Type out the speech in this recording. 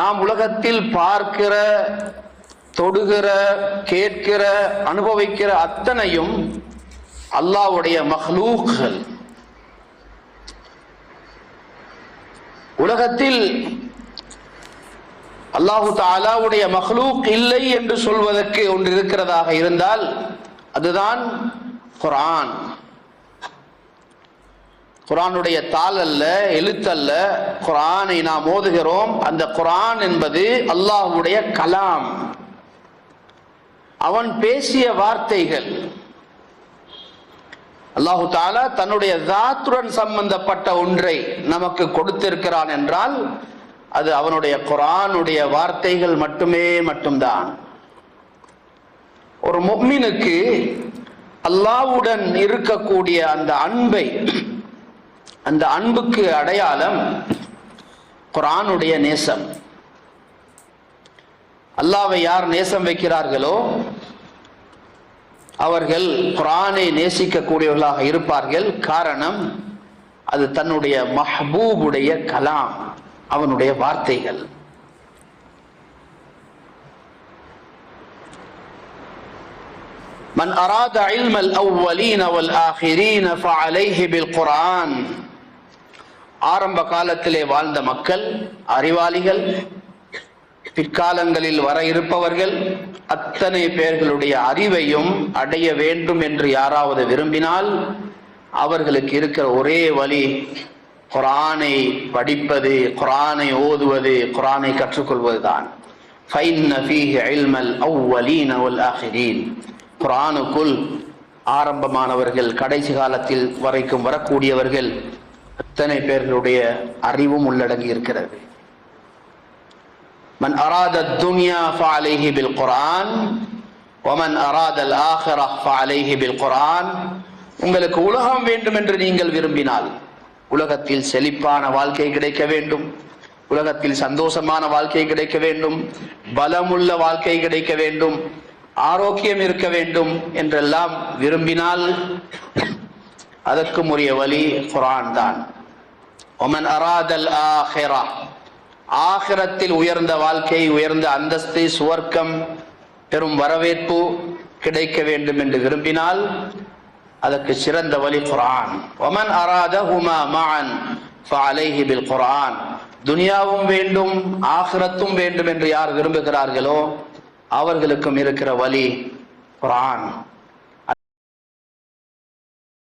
நாம் உலகத்தில் பார்க்கிற, தொடுகிற, கேட்கிற, அனுபவிக்கிற அத்தனையும் அல்லாஹ்வுடைய மக்லூக்கள். உலகத்தில் அல்லாஹு தஆலாவுடைய மக்லூக் இல்லை என்று சொல்வதற்கு ஒன்று இருக்கிறதாக இருந்தால் அதுதான் குர்ஆன். குர்ஆனுடைய தாள் அல்ல, எழுத்தல்ல. குர்ஆனை நாம் ஓதுகிறோம். அந்த குர்ஆன் என்பது அல்லாஹ்வுடைய கலாம், அவன் பேசிய வார்த்தைகள். அல்லாஹு தஆலா தன்னுடைய ذاتுடன் சம்பந்தப்பட்ட ஒன்றை நமக்கு கொடுத்திருக்கிறான் என்றால் அது அவனுடைய குர்ஆனுடைய வார்த்தைகள் மட்டும்தான். ஒரு முஃமினுக்கு அல்லாஹ்வுடன் இருக்கக்கூடிய அந்த அன்பை, அந்த அன்புக்கு அடையாளம் குர்ஆனுடைய நேசம். அல்லாஹ்வை யார் நேசம் வைக்கிறார்களோ அவர்கள் குர்ஆனை நேசிக்கக்கூடியவர்களாக இருப்பார்கள். காரணம், அது தன்னுடைய மஹ்பூபுடைய கலாம், அவனுடைய வார்த்தைகள். மன் அராத இல்மல் அவ்வலீன வல் ஆகிரீன ஃபஅலைஹி பில் குர்ஆன். ஆரம்ப காலத்திலே வாழ்ந்த மக்கள், அறிவாளிகள், பிற்காலங்களில் வர இருப்பவர்கள், அத்தனை பேர்களுடைய அறிவையும் அடைய வேண்டும் என்று யாராவது விரும்பினால் அவர்களுக்கு இருக்கிற ஒரே வழி குர்ஆனை படிப்பது, குர்ஆனை ஓதுவது, குர்ஆனை கற்றுக்கொள்வதுதான். ஃபைன்ன ஃபீஹி இல்மல் அவ்வலீன வல் ஆகிரீன். குர்ஆனுக்குள் ஆரம்பமானவர்கள், கடைசி காலத்தில் வரைக்கும் வரக்கூடியவர்கள், அத்தனை பேர்களுடைய அறிவும் உள்ளடங்கி இருக்கிறது. மன் அராத துன்யா ஃபஅலைஹி பில் குர்ஆன் வமன் அராத அல் ஆகிரஹ் ஃபஅலைஹி பில் குர்ஆன். உங்களுக்கு உலகம் வேண்டும் என்று நீங்கள் விரும்பினால், உலகத்தில் செழிப்பான வாழ்க்கை கிடைக்க வேண்டும், உலகத்தில் சந்தோஷமான வாழ்க்கை கிடைக்க வேண்டும், பலமுள்ள வாழ்க்கை கிடைக்க வேண்டும், ஆரோக்கியம் இருக்க வேண்டும் என்றெல்லாம் விரும்பினால் அதற்கும் உரிய வழி குர்ஆன் தான். வமன் அராதல் ஆகிரஹ், ஆகிரத்தில் உயர்ந்த வாழ்க்கை, உயர்ந்த அந்தஸ்து, சுவர்க்கம், பெரும் வரவேற்பு கிடைக்க வேண்டும் என்று விரும்பினால் அதற்கு சிறந்த வழி குர்ஆன். வமன் அராதஹுமா மஅன் ஃபஅலைஹி பில் குர்ஆன். துனியாவும் வேண்டும், ஆகிரத்தும் வேண்டும் என்று யார் விரும்புகிறார்களோ அவர்களுக்கும் இருக்கிற வழி குர்ஆன்.